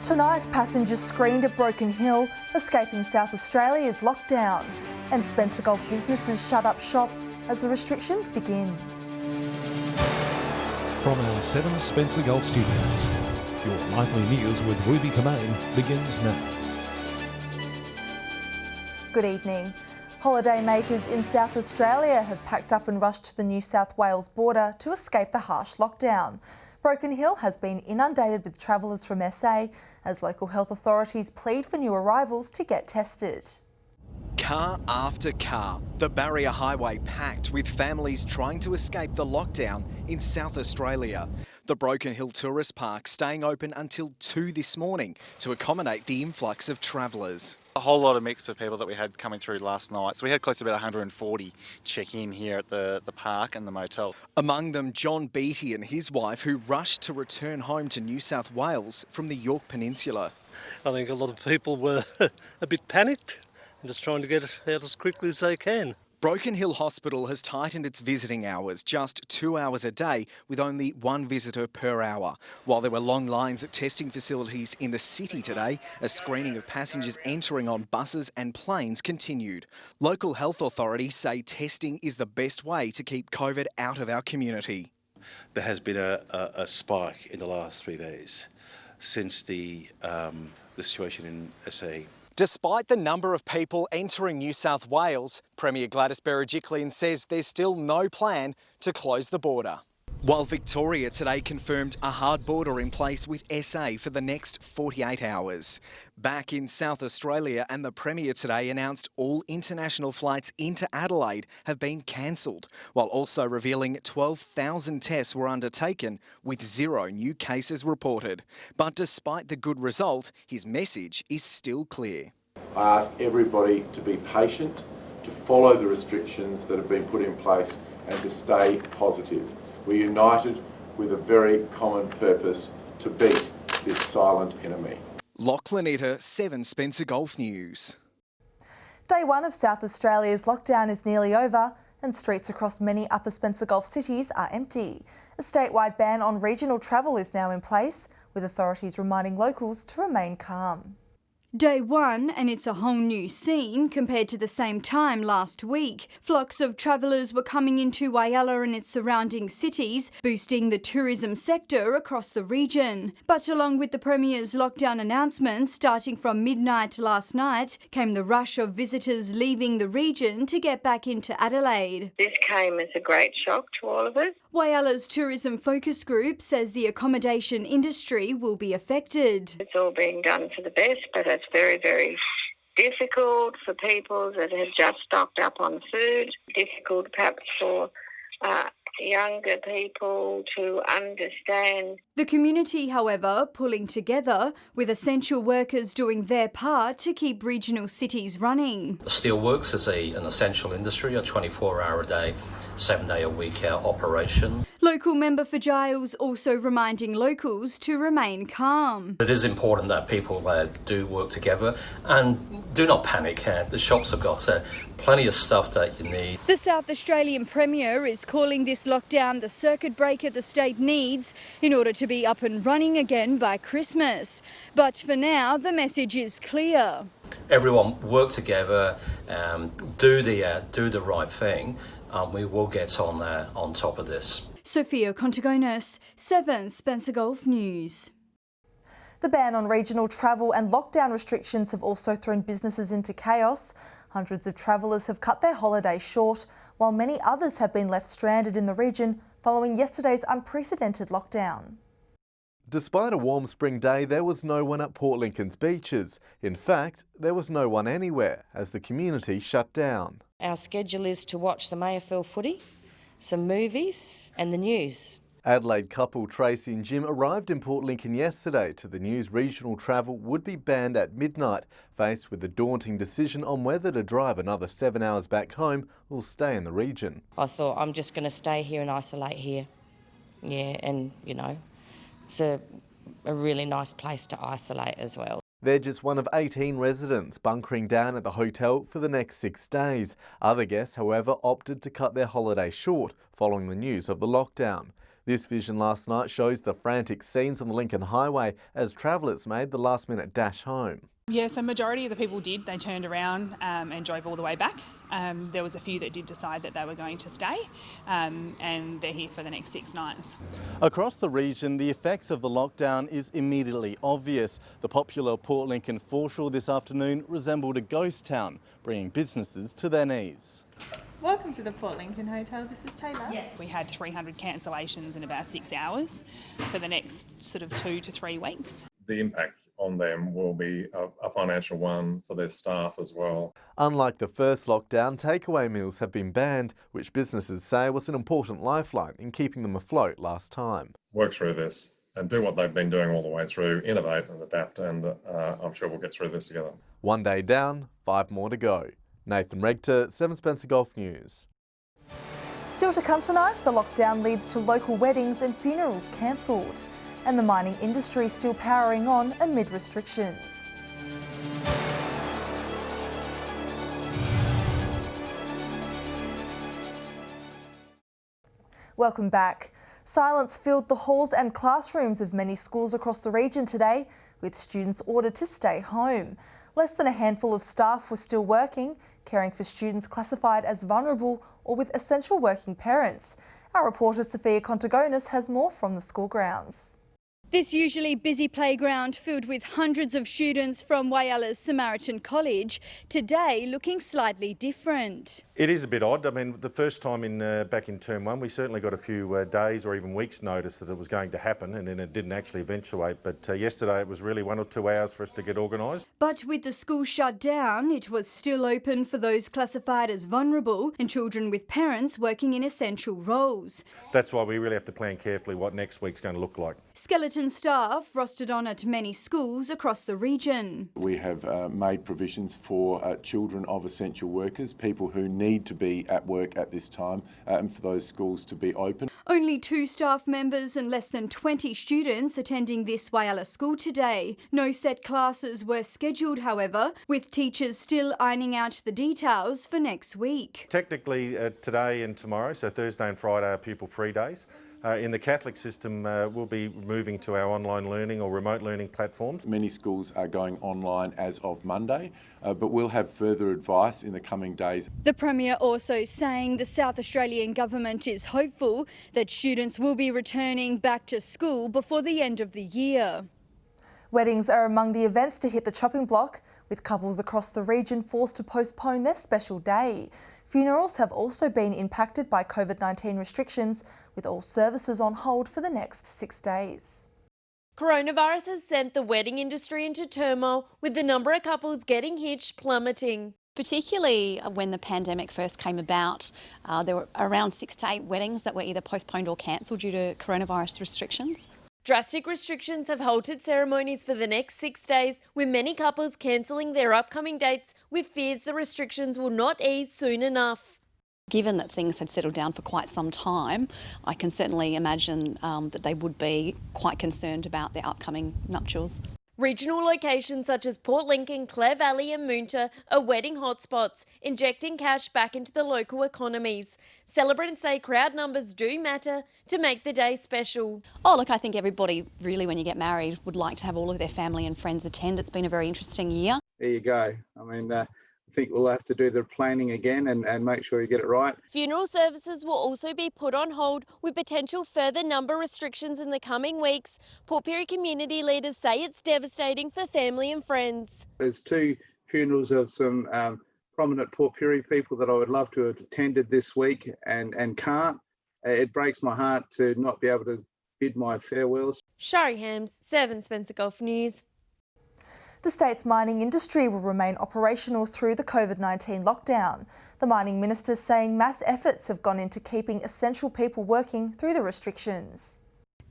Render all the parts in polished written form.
Tonight, passengers screened at Broken Hill, escaping South Australia's lockdown. And Spencer Gulf businesses shut up shop as the restrictions begin. From our 7 Spencer Gulf studios, your nightly news with Ruby Kamain begins now. Good evening. Holiday makers in South Australia have packed up and rushed to the New South Wales border to escape the harsh lockdown. Broken Hill has been inundated with travellers from SA as local health authorities plead for new arrivals to get tested. Car after car, the barrier highway packed with families trying to escape the lockdown in South Australia. The Broken Hill Tourist Park staying open until 2 this morning to accommodate the influx of travellers. A whole lot of mix of people that we had coming through last night. So we had close to about 140 check in here at the park and the motel. Among them, John Beattie and his wife, who rushed to return home to New South Wales from the York Peninsula. I think a lot of people were a bit panicked and just trying to get out as quickly as they can. Broken Hill Hospital has tightened its visiting hours, just 2 hours a day with only 1 visitor per hour. While there were long lines at testing facilities in the city today, a screening of passengers entering on buses and planes continued. Local health authorities say testing is the best way to keep COVID out of our community. There has been a spike in the last 3 days since the situation in SA. Despite the number of people entering New South Wales, Premier Gladys Berejiklian says there's still no plan to close the border. While Victoria today confirmed a hard border in place with SA for the next 48 hours. Back in South Australia, and the Premier today announced all international flights into Adelaide have been cancelled, while also revealing 12,000 tests were undertaken with 0 new cases reported. But despite the good result, his message is still clear. I ask everybody to be patient, to follow the restrictions that have been put in place and to stay positive. We're united with a very common purpose: to beat this silent enemy. Lachlan Itter, 7 Spencer Gulf News. Day 1 of South Australia's lockdown is nearly over and streets across many Upper Spencer Gulf cities are empty. A statewide ban on regional travel is now in place, with authorities reminding locals to remain calm. Day 1, and it's a whole new scene compared to the same time last week. Flocks of travellers were coming into Whyalla and its surrounding cities, boosting the tourism sector across the region. But along with the Premier's lockdown announcement starting from midnight last night, came the rush of visitors leaving the region to get back into Adelaide. This came as a great shock to all of us. Whyalla's tourism focus group says the accommodation industry will be affected. It's all being done for the best, but it's very, very difficult for people that have just stocked up on food, difficult perhaps for younger people to understand. The community, however, pulling together, with essential workers doing their part to keep regional cities running. Steelworks is an essential industry, a 24-hour-a-day, 7-day-a-week operation. Local member for Giles also reminding locals to remain calm. It is important that people do work together and do not panic. The shops have got plenty of stuff that you need. The South Australian Premier is calling this lockdown the circuit breaker the state needs in order to be up and running again by Christmas. But for now, the message is clear. Everyone work together, do the right thing, and we will get on top of this. Sophia Contagonis, 7 Spencer Gulf News. The ban on regional travel and lockdown restrictions have also thrown businesses into chaos. Hundreds of travellers have cut their holiday short, while many others have been left stranded in the region following yesterday's unprecedented lockdown. Despite a warm spring day, there was no one at Port Lincoln's beaches. In fact, there was no one anywhere as the community shut down. Our schedule is to watch some AFL footy, some movies and the news. Adelaide couple Tracy and Jim arrived in Port Lincoln yesterday to the news regional travel would be banned at midnight, faced with the daunting decision on whether to drive another 7 hours back home or stay in the region. I thought, I'm just going to stay here and isolate here. Yeah, and it's a really nice place to isolate as well. They're just one of 18 residents bunkering down at the hotel for the next 6 days. Other guests, however, opted to cut their holiday short following the news of the lockdown. This vision last night shows the frantic scenes on the Lincoln Highway as travellers made the last-minute dash home. Yeah, so majority of the people did. They turned around and drove all the way back. There was a few that did decide that they were going to stay, and they're here for the next 6 nights. Across the region, the effects of the lockdown is immediately obvious. The popular Port Lincoln foreshore this afternoon resembled a ghost town, bringing businesses to their knees. Welcome to the Port Lincoln Hotel. This is Taylor. Yes. We had 300 cancellations in about 6 hours for the next sort of 2 to 3 weeks. The impact on them will be a financial one for their staff as well. Unlike the first lockdown, takeaway meals have been banned, which businesses say was an important lifeline in keeping them afloat last time. Work through this and do what they've been doing all the way through, innovate and adapt, and I'm sure we'll get through this together. 1 day down, 5 more to go. Nathan Regter, 7 Spencer Golf News. Still to come tonight, the lockdown leads to local weddings and funerals cancelled. And the mining industry still powering on amid restrictions. Welcome back. Silence filled the halls and classrooms of many schools across the region today, with students ordered to stay home. Less than a handful of staff were still working, caring for students classified as vulnerable or with essential working parents. Our reporter Sophia Contagonis has more from the school grounds. This usually busy playground filled with hundreds of students from Wyalla's Samaritan College, today looking slightly different. It is a bit odd. I mean, the first time back in term 1, we certainly got a few days or even weeks notice that it was going to happen, and then it didn't actually eventuate. But yesterday it was really 1 or 2 hours for us to get organised. But with the school shut down, it was still open for those classified as vulnerable and children with parents working in essential roles. That's why we really have to plan carefully what next week's going to look like. Skeleton staff rostered on at many schools across the region. We have made provisions for children of essential workers, people who need to be at work at this time, and for those schools to be open. Only 2 staff members and less than 20 students attending this Whyalla school today. No set classes were scheduled, however, with teachers still ironing out the details for next week. Technically today and tomorrow, so Thursday and Friday are pupil-free days. In the Catholic system, we'll be moving to our online learning or remote learning platforms. Many schools are going online as of Monday, but we'll have further advice in the coming days. The Premier also saying the South Australian government is hopeful that students will be returning back to school before the end of the year. Weddings are among the events to hit the chopping block, with couples across the region forced to postpone their special day. Funerals have also been impacted by COVID-19 restrictions, with all services on hold for the next 6 days. Coronavirus has sent the wedding industry into turmoil, with the number of couples getting hitched plummeting. Particularly when the pandemic first came about, there were around 6 to 8 weddings that were either postponed or cancelled due to coronavirus restrictions. Drastic restrictions have halted ceremonies for the next 6 days, with many couples cancelling their upcoming dates with fears the restrictions will not ease soon enough. Given that things had settled down for quite some time, I can certainly imagine that they would be quite concerned about their upcoming nuptials. Regional locations such as Port Lincoln, Clare Valley and Moonta are wedding hotspots, injecting cash back into the local economies. Celebrants say crowd numbers do matter to make the day special. Oh, look, I think everybody really, when you get married, would like to have all of their family and friends attend. It's been a very interesting year. There you go. I mean, I think we'll have to do the planning again and make sure you get it right. Funeral services will also be put on hold with potential further number restrictions in the coming weeks. Port Pirie community leaders say it's devastating for family and friends. There's 2 funerals of some prominent Port Pirie people that I would love to have attended this week and can't. It breaks my heart to not be able to bid my farewells. Shari Hams, 7 Spencer Golf News. The state's mining industry will remain operational through the COVID-19 lockdown. The mining minister saying mass efforts have gone into keeping essential people working through the restrictions.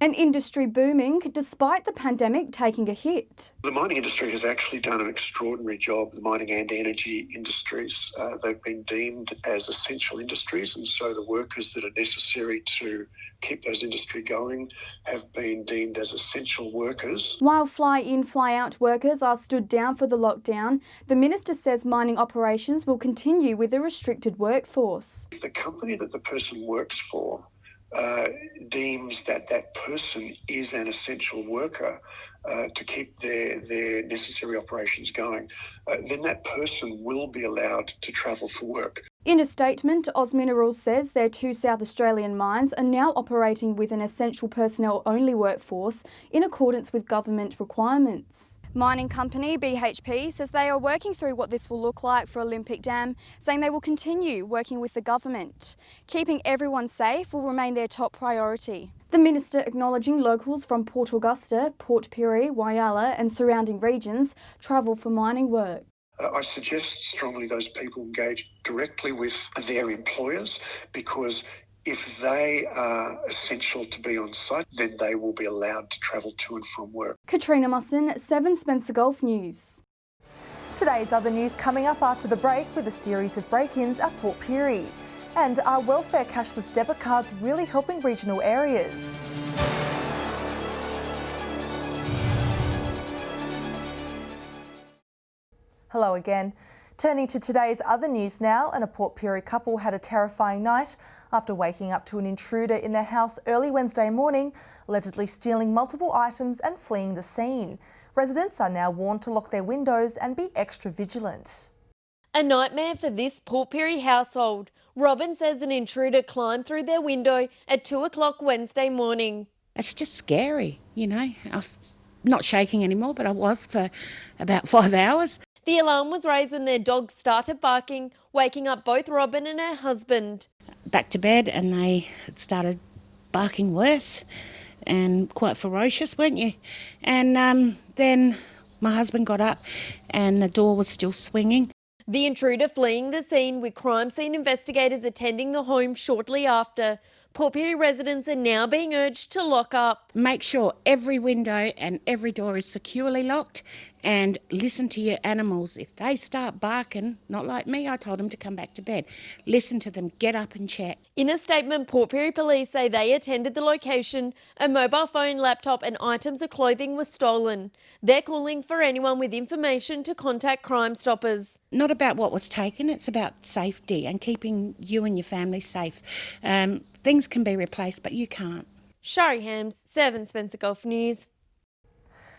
An industry booming despite the pandemic taking a hit. The mining industry has actually done an extraordinary job, the mining and energy industries. They've been deemed as essential industries, and so the workers that are necessary to keep those industry going have been deemed as essential workers. While fly-in, fly-out workers are stood down for the lockdown, the minister says mining operations will continue with a restricted workforce. The company that the person works for deems that that person is an essential worker to keep their necessary operations going, then that person will be allowed to travel for work. In a statement, Oz Minerals says their 2 South Australian mines are now operating with an essential personnel-only workforce in accordance with government requirements. Mining company BHP says they are working through what this will look like for Olympic Dam, saying they will continue working with the government. Keeping everyone safe will remain their top priority. The Minister acknowledging locals from Port Augusta, Port Pirie, Whyalla and surrounding regions travel for mining work. I suggest strongly those people engage directly with their employers, because if they are essential to be on site, then they will be allowed to travel to and from work. Katrina Musson, 7 Spencer Golf News. Today's other news coming up after the break with a series of break-ins at Port Pirie. And are welfare cashless debit cards really helping regional areas? Hello again. Turning to today's other news now, and a Port Pirie couple had a terrifying night after waking up to an intruder in their house early Wednesday morning, allegedly stealing multiple items and fleeing the scene. Residents are now warned to lock their windows and be extra vigilant. A nightmare for this Port Pirie household. Robin says an intruder climbed through their window at 2 o'clock Wednesday morning. It's just scary, you know. I'm not shaking anymore, but I was for about 5 hours. The alarm was raised when their dog started barking, waking up both Robin and her husband. Back to bed, and they started barking worse and quite ferocious, weren't you? And then my husband got up and the door was still swinging. The intruder fleeing the scene, with crime scene investigators attending the home shortly after. Port Pirie residents are now being urged to lock up. Make sure every window and every door is securely locked, and listen to your animals. If they start barking, not like me, I told them to come back to bed. Listen to them, get up and check. In a statement, Port Pirie police say they attended the location. A mobile phone, laptop and items of clothing were stolen. They're calling for anyone with information to contact Crime Stoppers. Not about what was taken, it's about safety and keeping you and your family safe. Things can be replaced, but you can't. Shari Hams, 7 Spencer Golf News.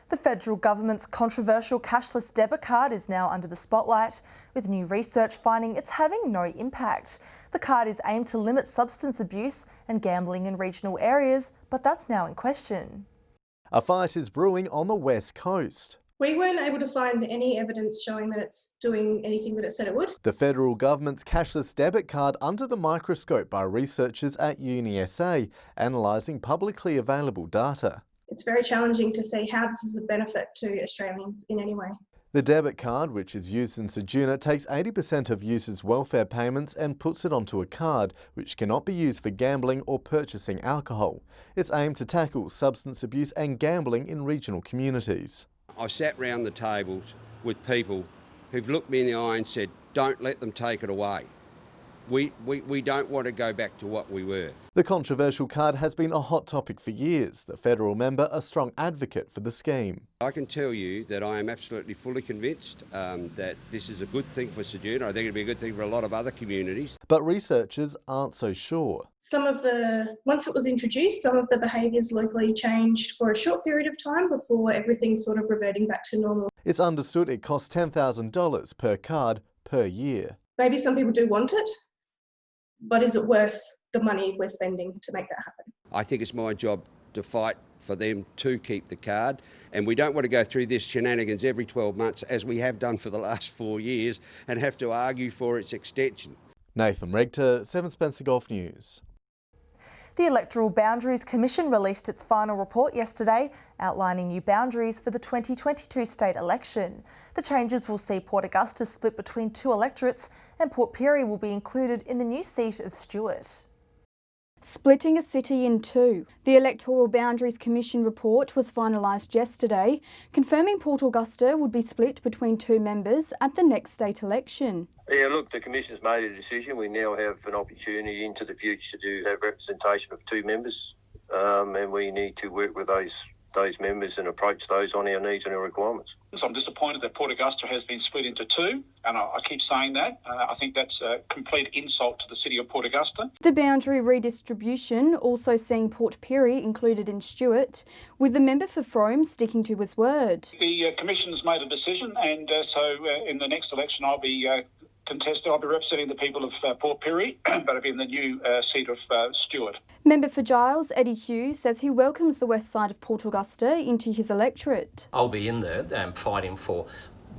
The federal government's controversial cashless debit card is now under the spotlight, with new research finding it's having no impact. The card is aimed to limit substance abuse and gambling in regional areas, but that's now in question. A fight is brewing on the West Coast. We weren't able to find any evidence showing that it's doing anything that it said it would. The federal government's cashless debit card under the microscope by researchers at UniSA, analysing publicly available data. It's very challenging to see how this is a benefit to Australians in any way. The debit card, which is used in Ceduna, takes 80% of users' welfare payments and puts it onto a card, which cannot be used for gambling or purchasing alcohol. It's aimed to tackle substance abuse and gambling in regional communities. I sat round the tables with people who've looked me in the eye and said, don't let them take it away. We don't want to go back to what we were. The controversial card has been a hot topic for years. The federal member a strong advocate for the scheme. I can tell you that I am absolutely fully convinced that this is a good thing for Ceduna. I think it'll be a good thing for a lot of other communities. But researchers aren't so sure. Once it was introduced, some of the behaviours locally changed for a short period of time before everything sort of reverting back to normal. It's understood it costs $10,000 per card per year. Maybe some people do want it, but is it worth the money we're spending to make that happen? I think it's my job to fight for them to keep the card, and we don't want to go through this shenanigans every 12 months as we have done for the last 4 years and have to argue for its extension. Nathan Regter, 7 Spencer Golf News. The Electoral Boundaries Commission released its final report yesterday, outlining new boundaries for the 2022 state election. The changes will see Port Augusta split between 2 electorates, and Port Pirie will be included in the new seat of Stewart. Splitting a city in 2. The Electoral Boundaries Commission report was finalised yesterday, confirming Port Augusta would be split between 2 members at the next state election. Yeah, look, the Commission's made a decision. We now have an opportunity into the future to have representation of 2 members, and we need to work with those those members and approach those on our needs and our requirements. So I'm disappointed that Port Augusta has been split into two, and I keep saying that. I think that's a complete insult to the City of Port Augusta. The boundary redistribution also seeing Port Pirie included in Stewart, with the member for Frome sticking to his word. The Commission's made a decision, and so in the next election I'll be representing the people of Port Pirie, but I'll be in the new seat of Stewart. Member for Giles, Eddie Hughes, says he welcomes the west side of Port Augusta into his electorate. I'll be in there fighting for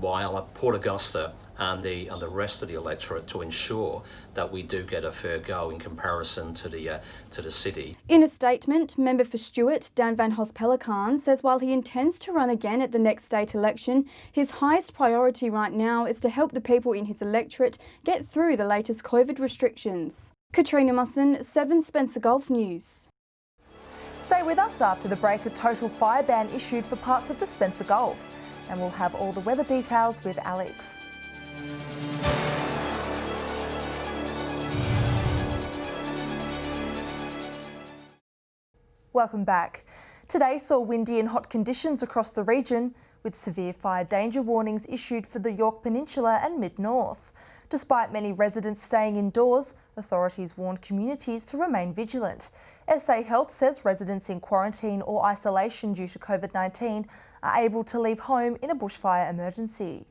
Whyalla, Port Augusta and the rest of the electorate to ensure that we do get a fair go in comparison to the city. In a statement, member for Stewart, Dan Van Hos-Pelican, says while he intends to run again at the next state election, his highest priority right now is to help the people in his electorate get through the latest COVID restrictions. Katrina Musson, 7 Spencer Gulf News. Stay with us after the break. A total fire ban issued for parts of the Spencer Gulf. And we'll have all the weather details with Alex. Welcome back. Today saw windy and hot conditions across the region, with severe fire danger warnings issued for the Yorke Peninsula and Mid-North. Despite many residents staying indoors, authorities warned communities to remain vigilant. SA Health says residents in quarantine or isolation due to COVID-19 are able to leave home in a bushfire emergency.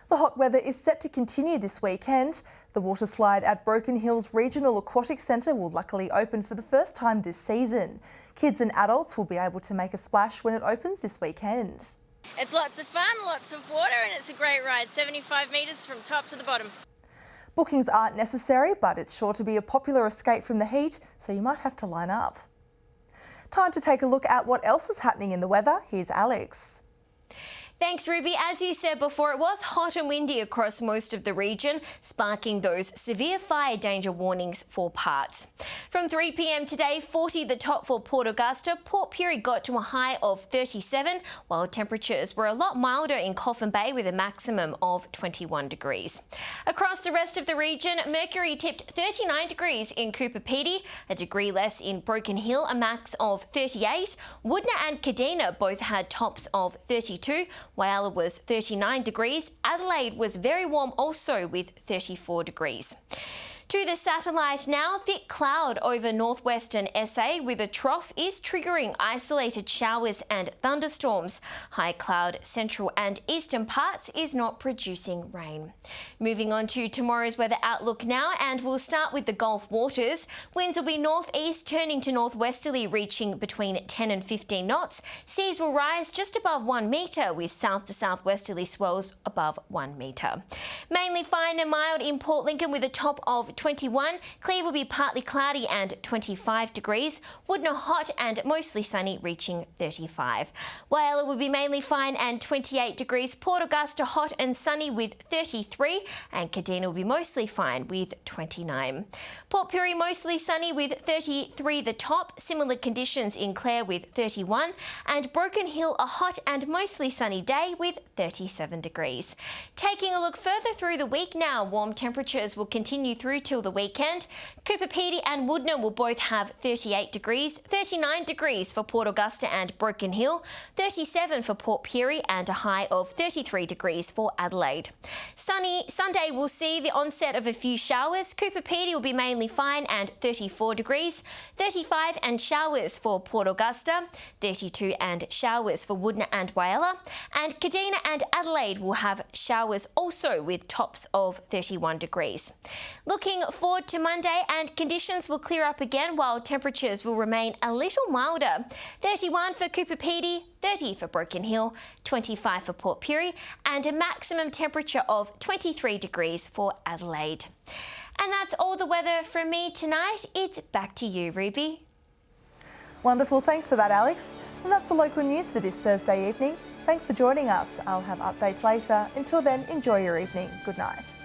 The hot weather is set to continue this weekend. The waterslide at Broken Hill's Regional Aquatic Centre will luckily open for the first time this season. Kids and adults will be able to make a splash when it opens this weekend. It's lots of fun, lots of water, and it's a great ride, 75 metres from top to the bottom. Bookings aren't necessary, but it's sure to be a popular escape from the heat, so you might have to line up. Time to take a look at what else is happening in the weather. Here's Alex. Thanks, Ruby. As you said before, it was hot and windy across most of the region, sparking those severe fire danger warnings for parts. From 3 p.m. today, 40 the top for Port Augusta. Port Pirie got to a high of 37, while temperatures were a lot milder in Coffin Bay with a maximum of 21 degrees. Across the rest of the region, mercury tipped 39 degrees in Cooper Pedy, a degree less in Broken Hill, a max of 38. Woodna and Kadina both had tops of 32. Whyalla was 39 degrees. Adelaide was very warm also with 34 degrees. To the satellite now, thick cloud over northwestern SA with a trough is triggering isolated showers and thunderstorms. High cloud central and eastern parts is not producing rain. Moving on to tomorrow's weather outlook now, and we'll start with the Gulf waters. Winds will be northeast turning to northwesterly, reaching between 10 and 15 knots. Seas will rise just above 1 metre with south to southwesterly swells above 1 metre. Mainly fine and mild in Port Lincoln with a top of 21. Cleve will be partly cloudy and 25 degrees. Woodna hot and mostly sunny, reaching 35. Whyalla will be mainly fine and 28 degrees. Port Augusta hot and sunny with 33, and Kadina will be mostly fine with 29. Port Pirie mostly sunny with 33 the top. Similar conditions in Clare with 31, and Broken Hill a hot and mostly sunny day with 37 degrees. Taking a look further through the week now, warm temperatures will continue through till the weekend. Cooper Pedy and Woodna will both have 38 degrees, 39 degrees for Port Augusta and Broken Hill, 37 for Port Pirie and a high of 33 degrees for Adelaide. Sunday will see the onset of a few showers. Cooper Pedy will be mainly fine and 34 degrees, 35 and showers for Port Augusta, 32 and showers for Woodna and Whyalla, and Kadina and Adelaide will have showers also with tops of 31 degrees. Looking forward to Monday, and conditions will clear up again while temperatures will remain a little milder. 31 for Cooper Pedy, 30 for Broken Hill, 25 for Port Pirie, and a maximum temperature of 23 degrees for Adelaide. And that's all the weather from me tonight. It's back to you, Ruby. Wonderful, thanks for that, Alex. And that's the local news for this Thursday evening. Thanks for joining us. I'll have updates later. Until then, enjoy your evening. Good night.